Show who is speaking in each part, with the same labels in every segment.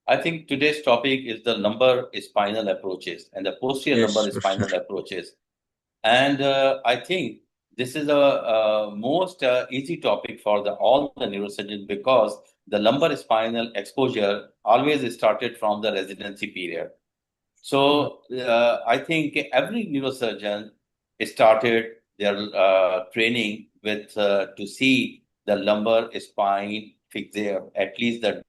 Speaker 1: I think today's topic is the lumbar spinal approaches and the posterior
Speaker 2: Yes,
Speaker 1: lumbar
Speaker 2: for sure.
Speaker 1: spinal approaches. And I think this is a most easy topic for all the neurosurgeons because the lumbar spinal exposure always started from the residency period.
Speaker 2: Mhm.
Speaker 1: So I think every neurosurgeon started their training with to see the lumbar spine fixation, at least the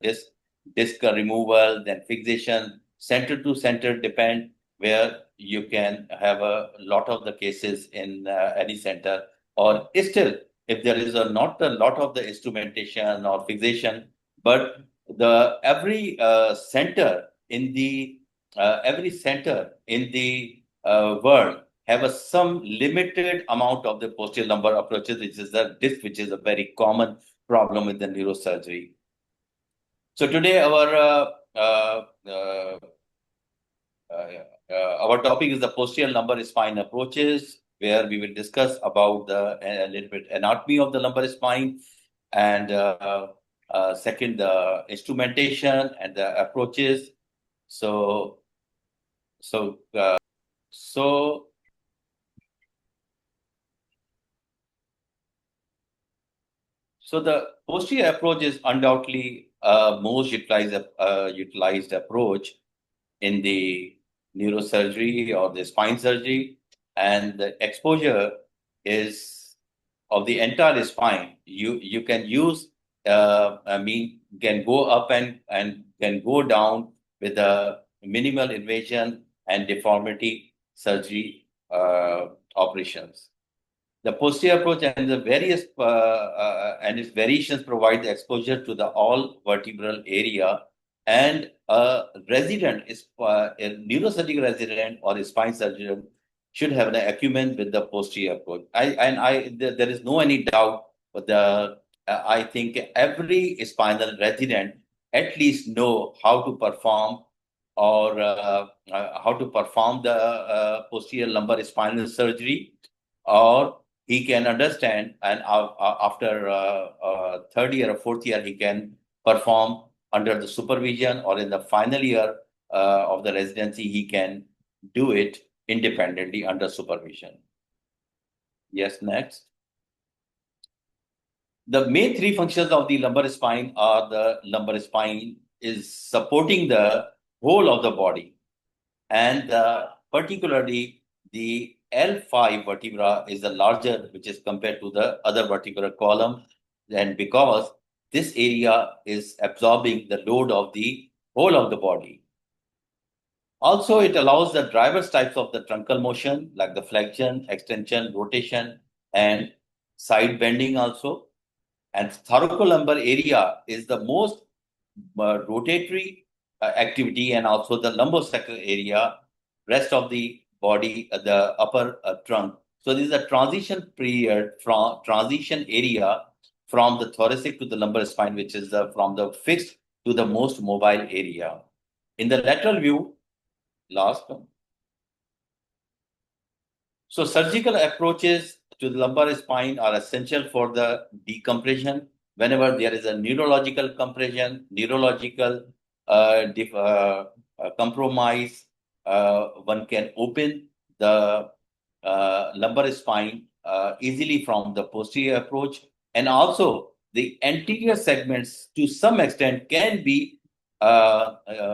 Speaker 1: disc removal, then fixation, center to center depend where you can have a lot of the cases in any center, or still if there is not a lot of the instrumentation or fixation, but the every center in the world have some limited amount of the posterior lumbar approaches, which is the disc, which is a very common problem in the neurosurgery. So today our topic is the posterior lumbar spine approaches, where we will discuss about a little bit anatomy of the lumbar spine, and second the instrumentation and the approaches. So so so So the posterior approach is undoubtedly most utilized approach in the neurosurgery or the spine surgery, and the exposure is of the entire spine. You can use, can go up and can go down with a minimal invasion and deformity surgery operations. The posterior approach and the various and its variations provide the exposure to the all vertebral area, and a resident is a neurosurgical resident or a spine surgeon should have an acumen with the posterior approach. There is no any doubt, but I think every spinal resident at least know how to perform or how to perform the posterior lumbar spinal surgery, or he can understand, and after third year or fourth year he can perform under the supervision, or in the final year of the residency he can do it independently under supervision. Yes, next. The main three functions of the lumbar spine are: the lumbar spine is supporting the whole of the body, and particularly the L5 vertebra is the larger, which is compared to the other vertebral column, and because this area is absorbing the load of the whole of the body. Also, it allows the driver's types of the truncal motion, like the flexion, extension, rotation, and side bending also. And thoracolumbar area is the most rotatory activity, and also the lumbosacral area, rest of the body, the upper trunk. So this is a transition period from transition area from the thoracic to the lumbar spine, which is from the fixed to the most mobile area. In the lateral view, last one. So surgical approaches to the lumbar spine are essential for the decompression. Whenever there is a neurological compression, neurological compromise, one can open the lumbar spine easily from the posterior approach, and also the anterior segments to some extent can be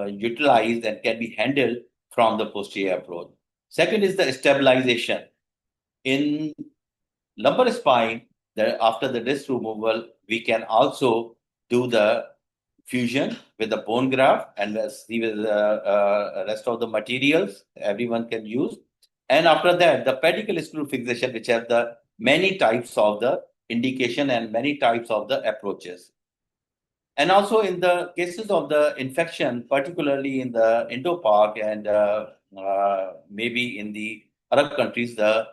Speaker 1: utilized and can be handled from the posterior approach. Second is the stabilization. In lumbar spine, after the disc removal, we can also do the fusion with the bone graft and see with the rest of the materials everyone can use. And after that, the pedicle screw fixation, which have the many types of the indication and many types of the approaches. And also in the cases of the infection, particularly in the Indo-Pak and maybe in the Arab countries, the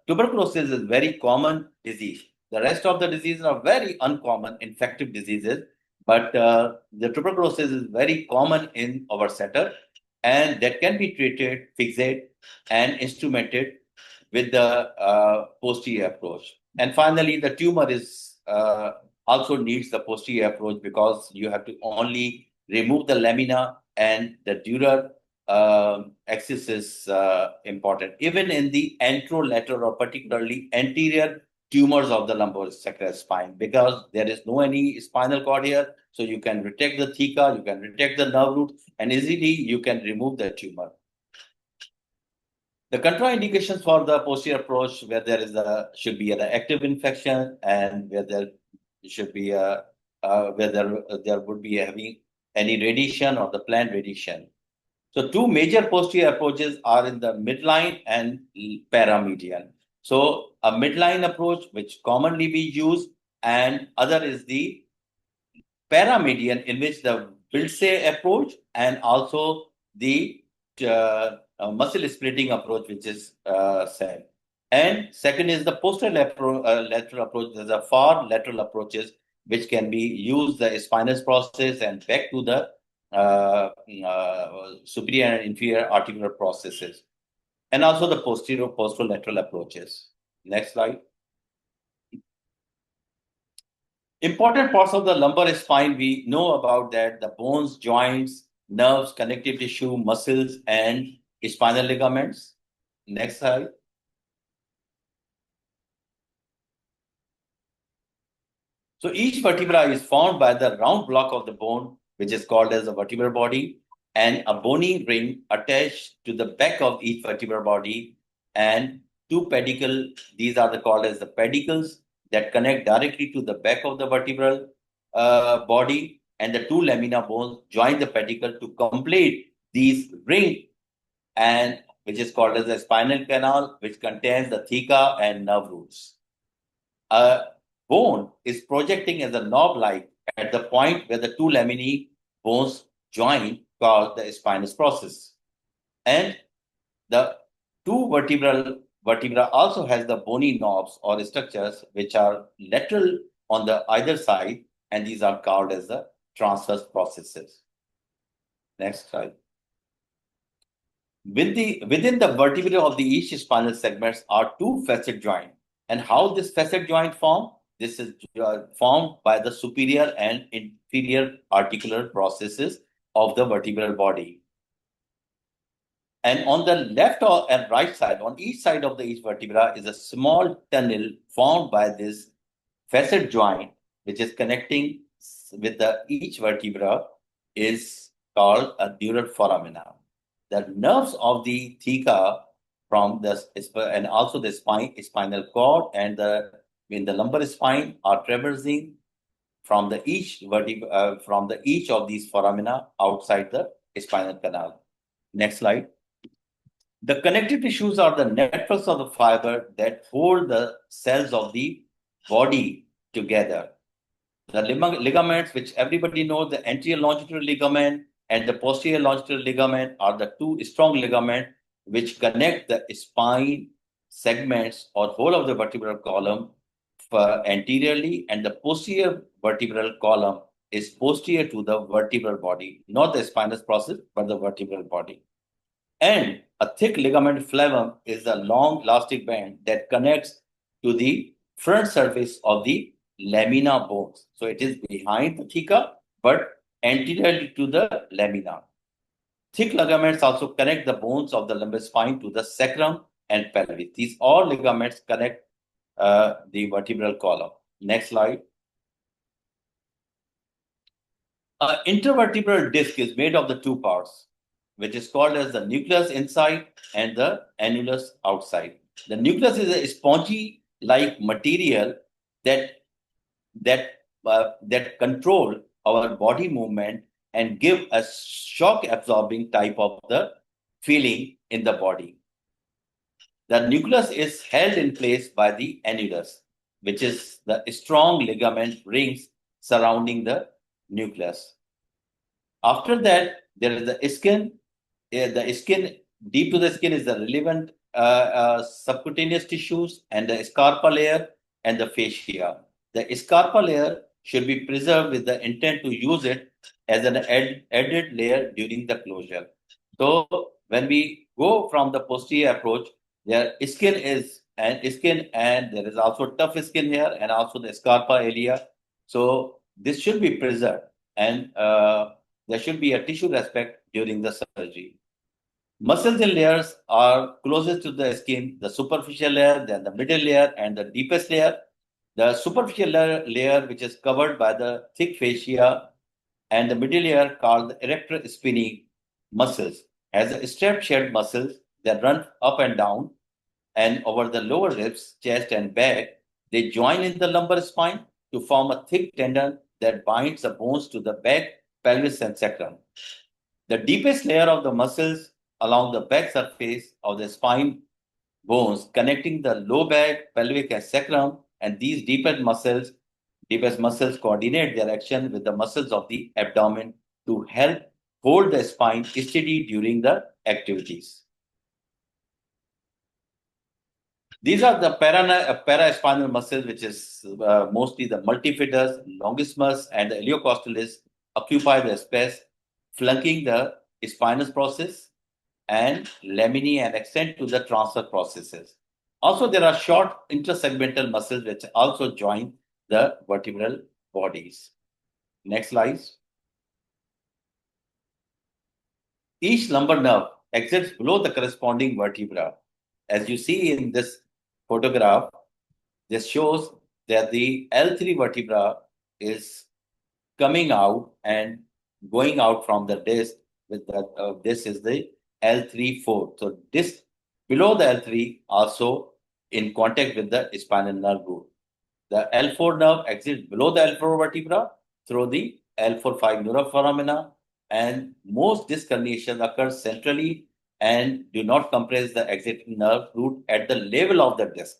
Speaker 1: tuberculosis is very common disease. The rest of the diseases are very uncommon infective diseases, but the tuberculosis is very common in our center, and that can be treated, fixated, and instrumented with the posterior approach. And finally, the tumor is also needs the posterior approach, because you have to only remove the lamina, and the dural axis is important. Even in the anterolateral or particularly anterior tumors of the lumbosacral spine, because there is no any spinal cord here, so you can detect the theca, you can detect the nerve root, and easily you can remove the tumor. The contraindications for the posterior approach, where there is should be an active infection, and where there should be there would be having any radiation or the planned radiation. So two major posterior approaches are in the midline and paramedian. So a midline approach, which commonly we use, and other is the paramedian, in which the Wildsey approach and also the muscle splitting approach, which is said. And second is the lateral approach. There's a far lateral approaches which can be used the spinous process and back to the superior and inferior articular processes, and also the posterior posterolateral approaches. Next slide. Important parts of the lumbar spine, we know about that: the bones, joints, nerves, connective tissue, muscles, and spinal ligaments. Next slide. So each vertebra is formed by the round block of the bone, which is called as the vertebral body, and a bony ring attached to the back of each vertebral body, and two pedicles. These are called as the pedicles that connect directly to the back of the vertebral body, and the two lamina bones join the pedicle to complete these ring, and which is called as the spinal canal, which contains the theca and nerve roots. A bone is projecting as a knob-like at the point where the two laminae bones join, called the spinous process. And the two vertebra also has the bony knobs or structures which are lateral on the either side, and these are called as the transverse processes. Next slide. Within the vertebrae of the each spinal segments are two facet joints. And how this facet joint form? This is formed by the superior and inferior articular processes of the vertebral body. And on the left and right side, on each side of each vertebra, is a small tunnel formed by this facet joint, which is connecting with each vertebra, is called a neural foramina. The nerves of the theca from the and also the spinal cord and in the lumbar spine are traversing from each of these foramina outside the spinal canal. Next slide. The connective tissues are the networks of the fiber that hold the cells of the body together. The ligaments, which everybody knows, the anterior longitudinal ligament and the posterior longitudinal ligament, are the two strong ligaments which connect the spine segments or whole of the vertebral column anteriorly, and the posterior vertebral column is posterior to the vertebral body, not the spinous process, but the vertebral body. And a thick ligament flavum is a long elastic band that connects to the front surface of the lamina bones. So it is behind the theca, but anteriorly to the lamina. Thick ligaments also connect the bones of the lumbar spine to the sacrum and pelvis. These all ligaments connect the vertebral column. Next slide. An intervertebral disc is made of the two parts, which is called as the nucleus inside and the annulus outside. The nucleus is a spongy-like material that control our body movement and give a shock-absorbing type of the feeling in the body. The nucleus is held in place by the annulus, which is the strong ligament rings surrounding the nucleus. After that, there is the skin. The skin, deep to the skin, is the relevant subcutaneous tissues, and the scarpa layer and the fascia. The scarpa layer should be preserved with the intent to use it as an added layer during the closure. So when we go from the posterior approach, there skin and there is also tough skin here and also the scarpa area. So this should be preserved, and there should be a tissue respect during the surgery. Muscles in layers are closest to the skin, the superficial layer, then the middle layer, and the deepest layer. The superficial layer, which is covered by the thick fascia, and the middle layer, called the erector spinae muscles, has a strap shaped muscles that run up and down and over the lower ribs, chest, and back. They join in the lumbar spine to form a thick tendon that binds the bones to the back, pelvis, and sacrum. The deepest layer of the muscles along the back surface of the spine bones connecting the low back, pelvic, and sacrum, and these deepest muscles coordinate their action with the muscles of the abdomen to help hold the spine steady during the activities. These are the paraspinal muscles, which is mostly the multifidus, longissimus, and the iliocostalis occupy the space flanking the spinous process and laminae and extend to the transfer processes. Also, there are short intersegmental muscles which also join the vertebral bodies. Next slide. Each lumbar nerve exits below the corresponding vertebra. As you see in this photograph, this shows that the L3 vertebra is coming out and going out from the disc. With that, this is the L3-4. So disc below the L3 also in contact with the spinal nerve root. The L4 nerve exits below the L4 vertebra through the L4-5 neuroforamina, and most disc herniations occur centrally and do not compress the exiting nerve root at the level of the disc.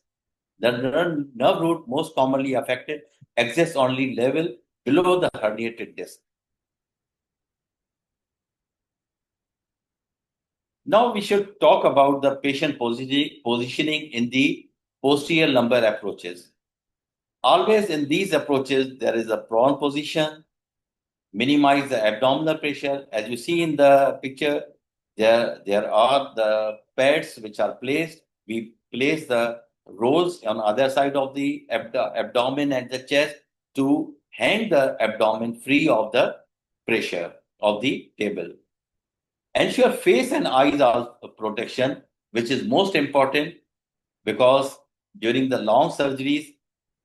Speaker 1: The nerve root most commonly affected exists only level below the herniated disc. Now we should talk about the patient positioning in the posterior lumbar approaches. Always in these approaches, there is a prone position, minimize the abdominal pressure. As you see in the picture, there are the pads which are placed. We place the rolls on the other side of the abdomen and the chest to hang the abdomen free of the pressure of the table. Ensure face and eyes are protection, which is most important because during the long surgeries,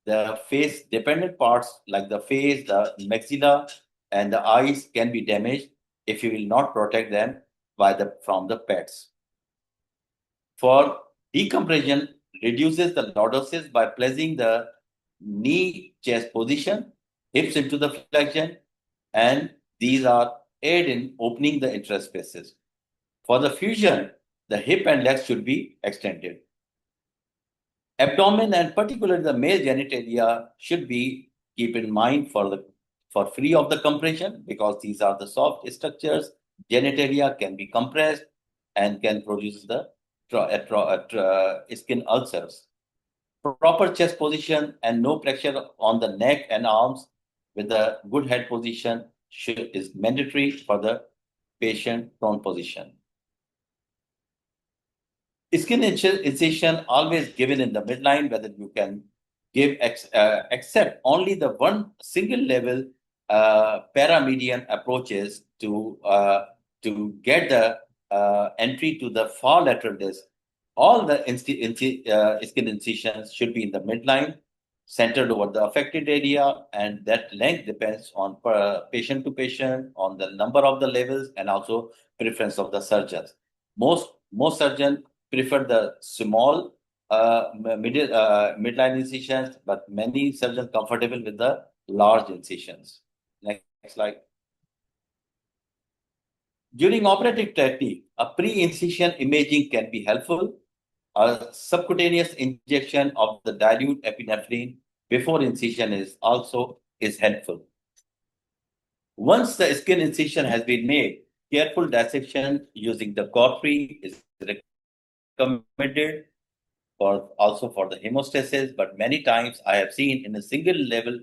Speaker 1: the face dependent parts like the face, the maxilla, and the eyes can be damaged if you will not protect them from the pads. For decompression, reduces the lordosis by placing the knee chest position, hips into the flexion, and these are aid in opening the interspaces. For the fusion, the hip and legs should be extended. Abdomen and particularly the male genitalia should be keep in mind for free of the compression because these are the soft structures. Genitalia can be compressed and can produce the skin ulcers. Proper chest position and no pressure on the neck and arms with a good head position is mandatory for the patient prone position. Skin incision always given in the midline, whether you can give except only the one single level paramedian approaches to get the entry to the far lateral disc. All the skin incisions should be in the midline, centered over the affected area, and that length depends on patient to patient, on the number of the levels, and also preference of the surgeons. Most surgeons prefer the small midline incisions, but many surgeons comfortable with the large incisions. Next slide. During operative technique, a pre-incision imaging can be helpful. A subcutaneous injection of the dilute epinephrine before incision is helpful. Once the skin incision has been made, careful dissection using the cautery is recommended for the hemostasis, but many times I have seen in a single level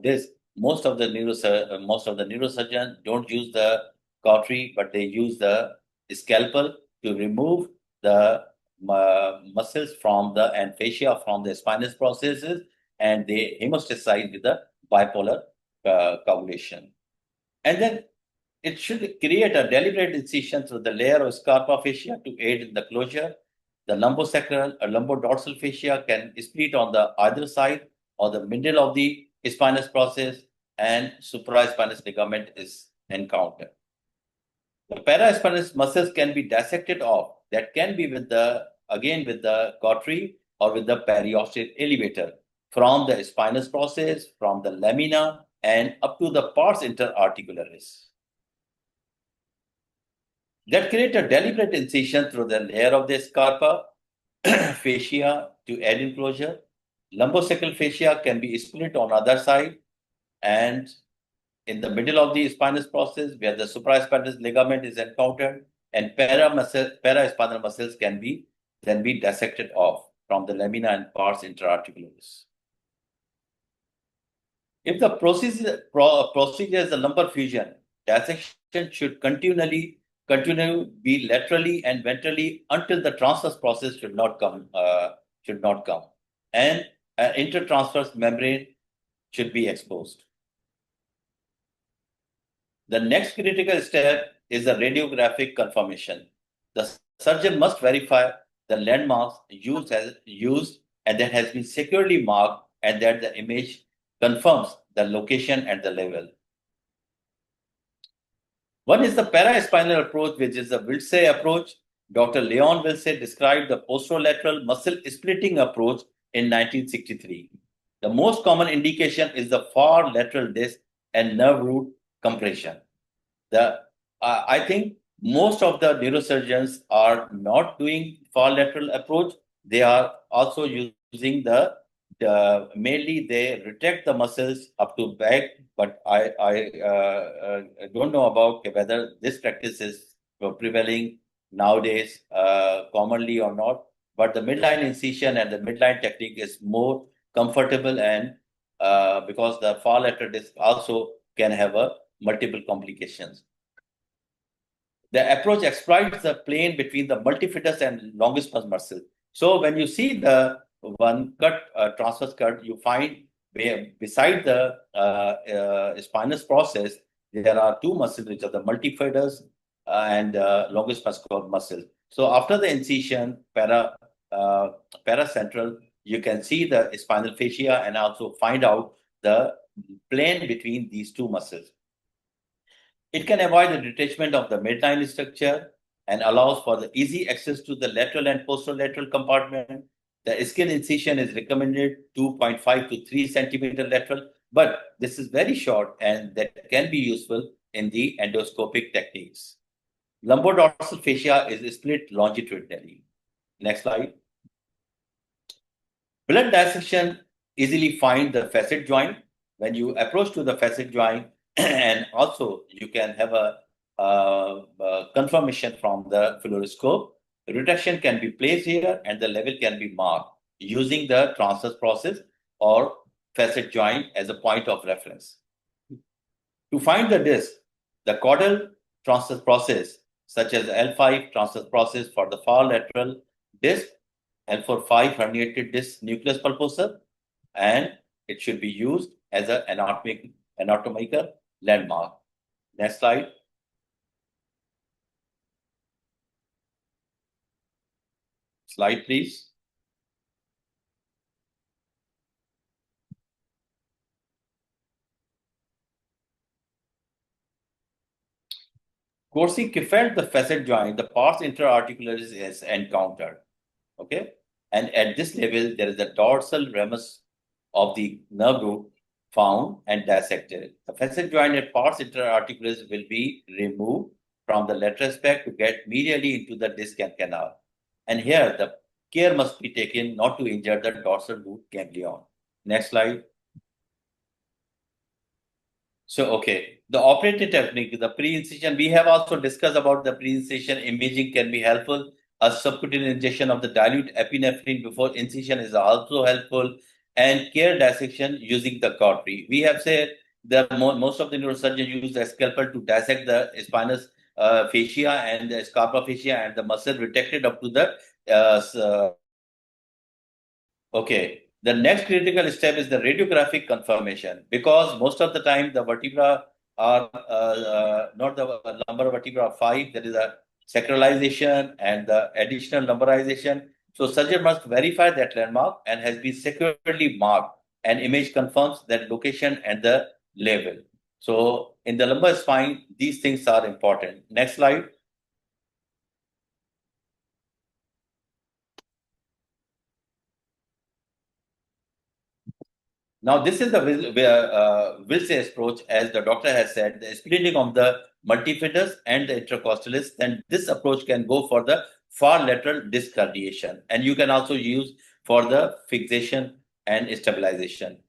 Speaker 1: disc, most of the neurosurgeons don't use the cautery, but they use the scalpel to remove the muscles and fascia from the spinous processes, and they hemostasize with the bipolar coagulation. And then it should create a deliberate incision through the layer of scarpa fascia to aid in the closure. The lumbosacral or lumbodorsal fascia can split on the either side or the middle of the spinous process, and supraspinous ligament is encountered. The paraspinous muscles can be dissected off. That can be with the cautery or with the periosteal elevator from the spinous process, from the lamina, and up to the pars interarticularis. That create a deliberate incision through the layer of the scarpa fascia to aid in closure. Lumbosacral fascia can be split on other side and in the middle of the spinous process where the supraspinous ligament is encountered, and paraspinal muscles can be dissected off from the lamina and pars interarticularis. If the procedure is the lumbar fusion, dissection should continue be laterally and ventrally until the transverse process should not come, and an intertransverse membrane should be exposed. The next critical step is the radiographic confirmation. The surgeon must verify the landmarks used and that has been securely marked, and that the image confirms the location and the level. One is the paraspinal approach, which is the Wiltse approach. Dr. Leon Wiltse described the posterolateral muscle splitting approach in 1963. The most common indication is the far lateral disc and nerve root compression. I think most of the neurosurgeons are not doing far lateral approach. They are also using mainly they retract the muscles up to back, but I don't know about whether this practice is prevailing nowadays commonly or not. But the midline incision and the midline technique is more comfortable, and because the far lateral disc also can have multiple complications. The approach exploits the plane between the multifidus and longissimus muscle. So when you see the one cut, transverse cut, you find beside the spinous process, there are two muscles, which are the multifidus and longissimus muscle. So after the incision, paracentral, you can see the spinal fascia and also find out the plane between these two muscles. It can avoid the detachment of the midline structure and allows for the easy access to the lateral and posterolateral compartment. The skin incision is recommended 2.5 to 3 centimeter lateral, but this is very short and that can be useful in the endoscopic techniques. Lumbodorsal fascia is split longitudinally. Next slide. Blunt dissection easily find the facet joint. When you approach to the facet joint, and also you can have a confirmation from the fluoroscope. Reduction can be placed here and the level can be marked using the transverse process or facet joint as a point of reference. To find the disc, the caudal transverse process, such as L5 transverse process for the far lateral disc, L4 5 herniated disc nucleus pulposus, and it should be used as an anatomical landmark. Next slide. Slide, please. Coursing felt the facet joint, the pars interarticularis is encountered. Okay. And at this level, there is a dorsal ramus of the nerve root found and dissected. The facet joint at pars interarticularis will be removed from the lateral aspect to get medially into the disc and canal. And here, the care must be taken not to injure the dorsal root ganglion. Next slide. So, okay, the operative technique, the pre-incision, we have also discussed about the pre-incision imaging can be helpful. A subcutaneous injection of the dilute epinephrine before incision is also helpful, and care dissection using the cautery. We have said that most of the neurosurgeons use the scalpel to dissect the spinous fascia and the scarpa fascia and the muscle retracted up to the okay. The next critical step is the radiographic confirmation, because most of the time the vertebra are not the lumbar vertebra 5. There is a sacralization and the additional lumbarization. So surgeon must verify that landmark and has been securely marked, and image confirms that location and the level. So in the lumbar spine, these things are important. Next slide. Now, this is the Wilson approach, as the doctor has said, the splitting of the multifidus and the intercostalis. Then this approach can go for the far lateral disc herniation, and you can also use for the fixation and stabilization.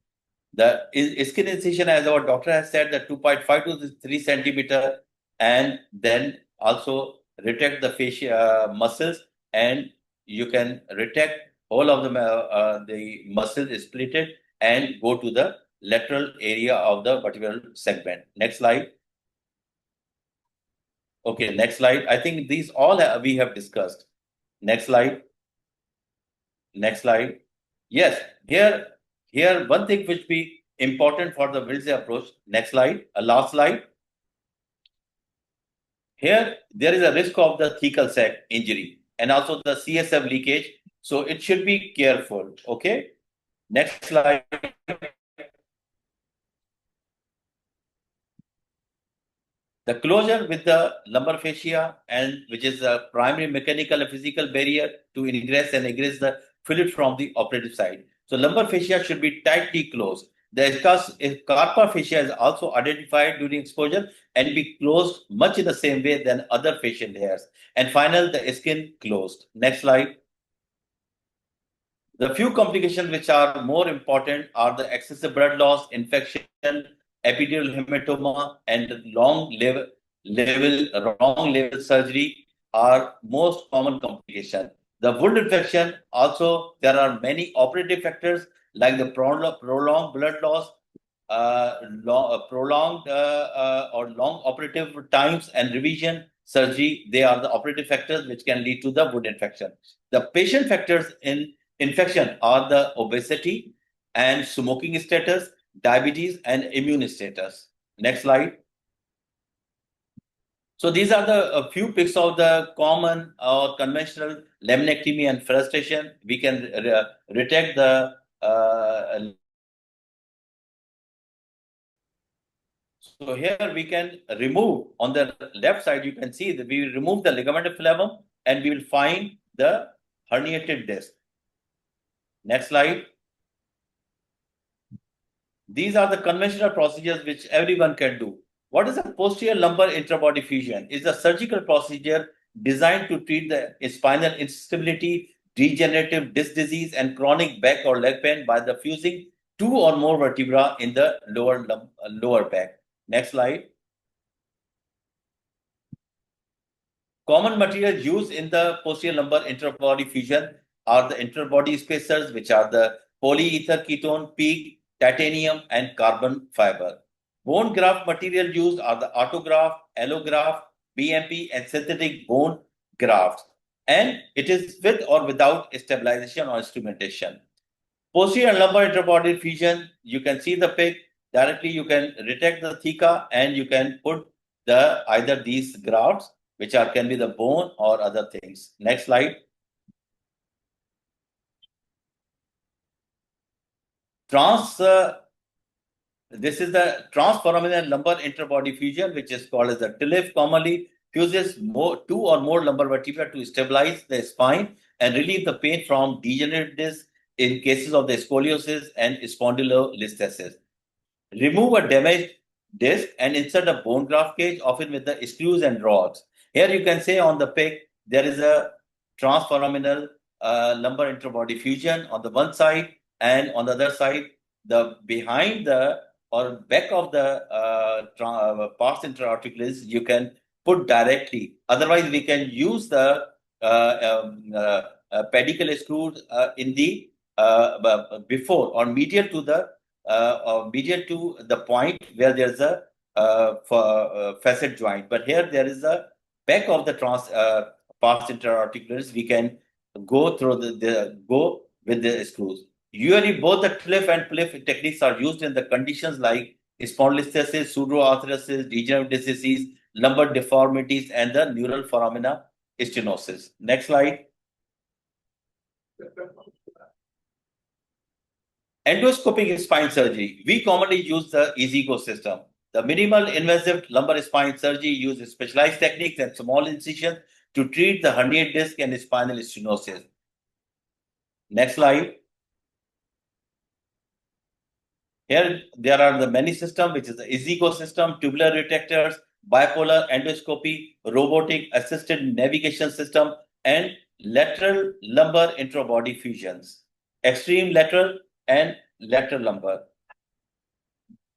Speaker 1: The skin incision, as our doctor has said, the 2.5 to 3 centimeter, and then also retract the fascia muscles, and you can retract all of the muscles is splitted and go to the lateral area of the vertebral segment. Next slide. Okay, next slide. I think these all we have discussed. Next slide. Next slide. Yes, here one thing which be important for the Wilson approach. Next slide. Last slide. Here there is a risk of the thecal sac injury and also the CSF leakage. So it should be careful. Okay. Next slide. The closure with the lumbar fascia, and which is a primary mechanical and physical barrier to ingress and egress the fluid from the operative side. So lumbar fascia should be tightly closed. The carpal fascia is also identified during exposure and be closed much in the same way than other facial layers. And final, the skin closed. Next slide. The few complications which are more important are the excessive blood loss, infection, epidural hematoma, and long level surgery are most common complications. The wound infection also, there are many operative factors like the prolonged blood loss, prolonged or long operative times and revision surgery. They are the operative factors which can lead to the wound infection. The patient factors in infection are the obesity and smoking status, diabetes, and immune status. Next slide. So these are the a few pics of the common or conventional laminectomy and frustration. We can retract the so here we can remove on the left side. You can see that we will remove the ligamentum flavum and we will find the herniated disc. Next slide. These are the conventional procedures which everyone can do. What is a posterior lumbar interbody fusion? It's a surgical procedure designed to treat the spinal instability, degenerative disc disease, and chronic back or leg pain by the fusing two or more vertebra in the lower back. Next slide. Common materials used in the posterior lumbar interbody fusion are the interbody spacers, which are the polyether ketone, PEG, titanium, and carbon fiber. Bone graft material used are the autograft, allograft, BMP, and synthetic bone grafts. And it is with or without stabilization or instrumentation. Posterior lumbar interbody fusion, you can see the pic. Directly, you can retract the theca and you can put the either these grafts, which are can be the bone or other things. Next slide. This is the transforaminal lumbar interbody fusion, which is called as the TLIF, commonly fuses two or more lumbar vertebrae to stabilize the spine and relieve the pain from degenerative disc in cases of the scoliosis and spondylolisthesis. Remove a damaged disc and insert a bone graft cage, often with the screws and rods. Here you can say on the pic, there is a transforaminal lumbar interbody fusion on the one side, and on the other side, the behind the or back of the pars interarticularis, you can put directly. Otherwise, we can use the pedicle screws in the before or medial to the point where there's a facet joint. But here there is a back of the pars interarticularis. We can go through go with the screws. Usually, both the cliff and pliff techniques are used in the conditions like spondylolisthesis, pseudoarthritis, degenerative disease, lumbar deformities, and the neural foramina stenosis. Next slide. Endoscopic spine surgery. We commonly use the EasyGo system. The minimal invasive lumbar spine surgery uses specialized techniques and small incisions to treat the herniated disc and spinal stenosis. Next slide. Here there are the many systems, which is the EasyGo system, tubular retractors, bipolar endoscopy, robotic assisted navigation system, and lateral lumbar intra-body fusions, extreme lateral and lateral lumbar.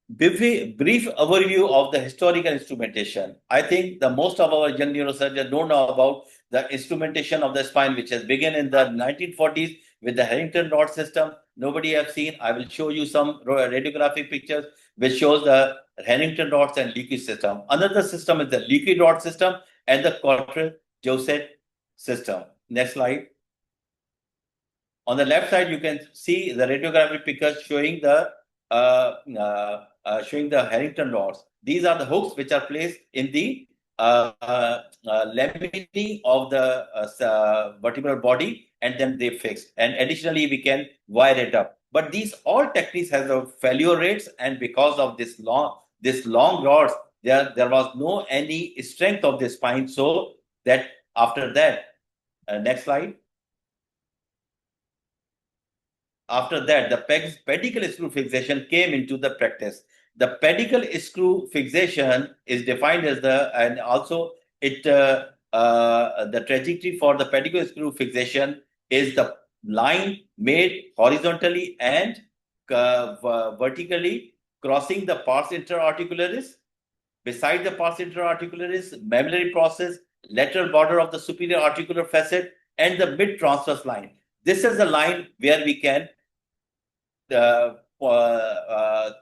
Speaker 1: Brief overview of the historical instrumentation. I think the most of our young neurosurgeons don't know about the instrumentation of the spine, which has begun in the 1940s with the Harrington rod system. Nobody have seen. I will show you some radiographic pictures which shows the Harrington rods and leaky system. Another system is the leaky rod system and the Cortrell-Joseph system. Next slide. On the left side, you can see the radiographic pictures showing the Harrington rods. These are the hooks which are placed in the lamina of the vertebral body, and then they fix. And additionally, we can wire it up. But these all techniques has a failure rates, and because of this long rods, there was no any strength of the spine. So that after that, next slide. After that, the pedicle screw fixation came into the practice. The pedicle screw fixation is defined as and also the trajectory for the pedicle screw fixation is the line made horizontally and vertically crossing the pars interarticularis. Beside the pars interarticularis, mammillary process, lateral border of the superior articular facet, and the mid transverse line. This is the line where we can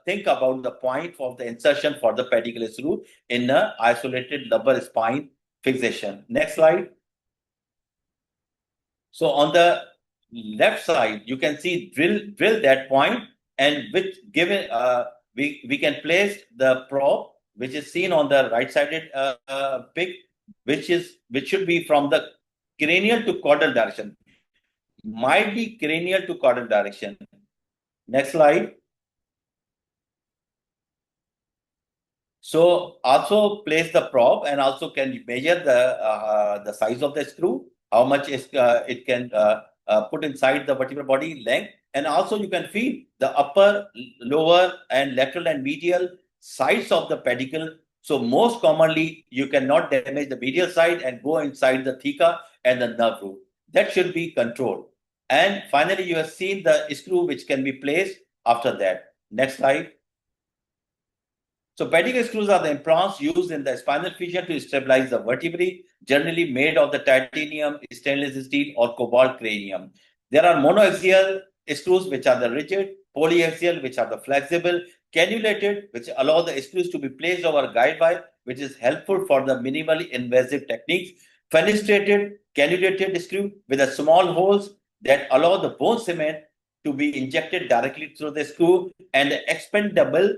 Speaker 1: think about the point of the insertion for the pedicle screw in an isolated lumbar spine fixation. Next slide. So on the left side, you can see drill that point, and which given we can place the probe, which is seen on the right-sided pic, which should be from the cranial to caudal direction. Might be cranial to caudal direction. Next slide. So also place the probe, and also can measure the size of the screw, how much it can put inside the vertebral body length, and also you can feel the upper, lower, and lateral and medial sides of the pedicle. So most commonly, you cannot damage the medial side and go inside the theca and the nerve root. That should be controlled. And finally, you have seen the screw which can be placed after that. Next slide. So pedicle screws are the implants used in the spinal fusion to stabilize the vertebrae, generally made of the titanium, stainless steel, or cobalt cranium. There are monoaxial screws, which are the rigid, polyaxial, which are the flexible, cannulated, which allow the screws to be placed over a guide wire, which is helpful for the minimally invasive techniques, fenestrated, cannulated screw with a small holes that allow the bone cement to be injected directly through the screw, and the expandable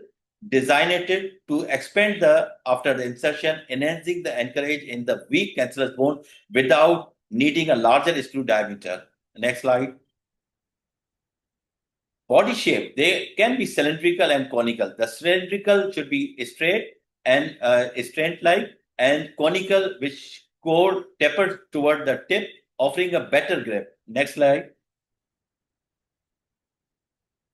Speaker 1: designated to expand after the insertion, enhancing the anchorage in the weak cancellous bone without needing a larger screw diameter. Next slide. Body shape, they can be cylindrical and conical. The cylindrical should be straight and straight-like, and conical, which core tapered toward the tip, offering a better grip. Next slide.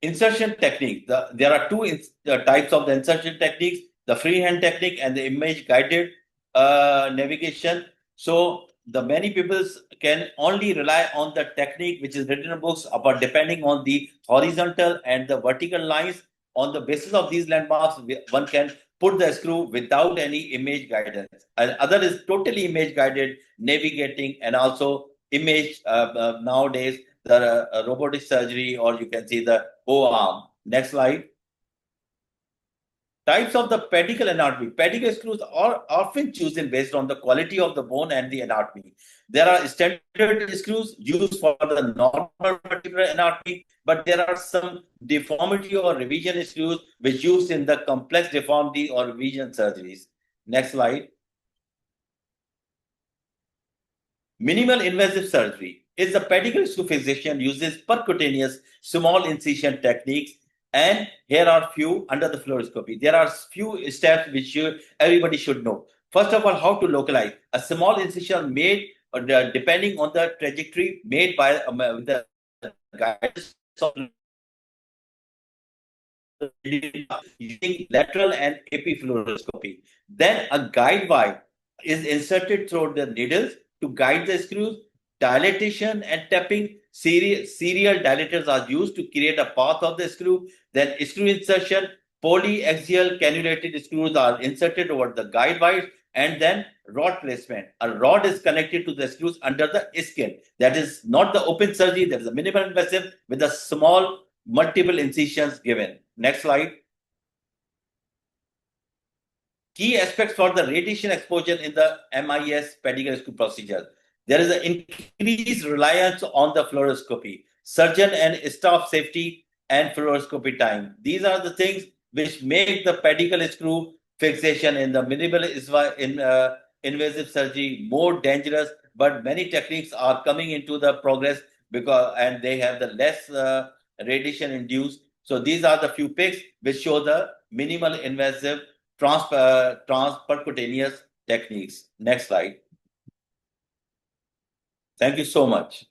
Speaker 1: Insertion technique. There are two types of the insertion techniques, the freehand technique and the image guided navigation. So the many people can only rely on the technique which is written in books, but depending on the horizontal and the vertical lines, on the basis of these landmarks, one can put the screw without any image guidance. And other is totally image guided navigating, and also image nowadays, the robotic surgery, or you can see the O-arm. Next slide. Types of the pedicle anatomy. Pedicle screws are often chosen based on the quality of the bone and the anatomy. There are standard screws used for the normal vertebral anatomy, but there are some deformity or revision screws which used in the complex deformity or revision surgeries. Next slide. Minimal invasive surgery is the pedicle screw fixation uses percutaneous small incision techniques. And here are few under the fluoroscopy. There are few steps which everybody should know. First of all, how to localize. A small incision made depending on the trajectory made by the guidance of using lateral and epifluoroscopy. Then a guide wire is inserted through the needles to guide the screws. Dilatation and tapping. Serial dilators are used to create a path of the screw. Then screw insertion. Polyaxial cannulated screws are inserted over the guide wires. And then rod placement. A rod is connected to the screws under the skin. That is not the open surgery. That is a minimal invasive with a small multiple incisions given. Next slide. Key aspects for the radiation exposure in the MIS pedicle screw procedure. There is an increased reliance on the fluoroscopy, surgeon and staff safety, and fluoroscopy time. These are the things which make the pedicle screw fixation in the minimal invasive surgery more dangerous. But many techniques are coming into the progress and they have the less radiation induced. So these are the few picks which show the minimal invasive transpercutaneous techniques. Next slide. Thank you so much.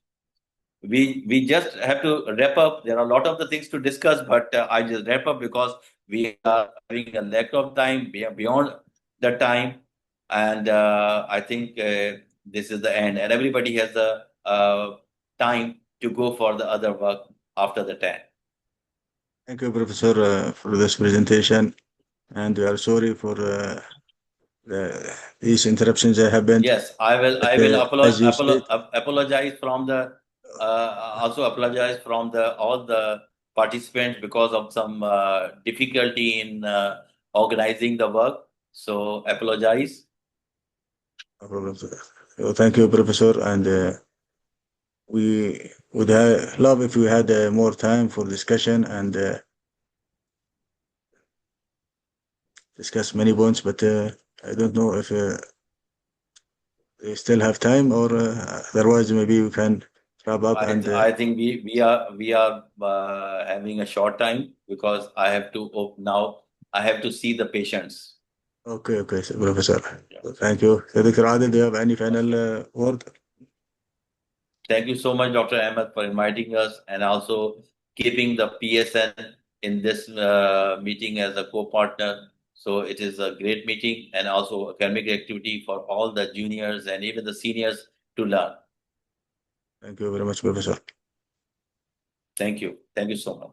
Speaker 1: We just have to wrap up. There are a lot of the things to discuss, but I just wrap up because we are having a lack of time. We are beyond the time, and I think this is the end. And everybody has the time to go for the other work after the 10.
Speaker 2: Thank you, Professor, for this presentation. And we are sorry for these interruptions that happened.
Speaker 1: Yes, I will apologize from the also apologize from all the participants because of some difficulty in organizing the work. So apologize.
Speaker 2: No problem, sir. So thank you, Professor. And we would love if we had more time for discussion and discuss many points, but I don't know if we still have time or otherwise maybe we can wrap up.
Speaker 1: I think we are having a short time because I have to now. I have to see the patients.
Speaker 2: Okay, so Professor. Yeah. Thank you. Dr. Adil, do you have any final word?
Speaker 1: Thank you so much, Dr. Ahmed, for inviting us and also keeping the PSN in this meeting as a co-partner. So it is a great meeting and also academic activity for all the juniors and even the seniors to learn.
Speaker 2: Thank you very much, Professor.
Speaker 1: Thank you. Thank you so much.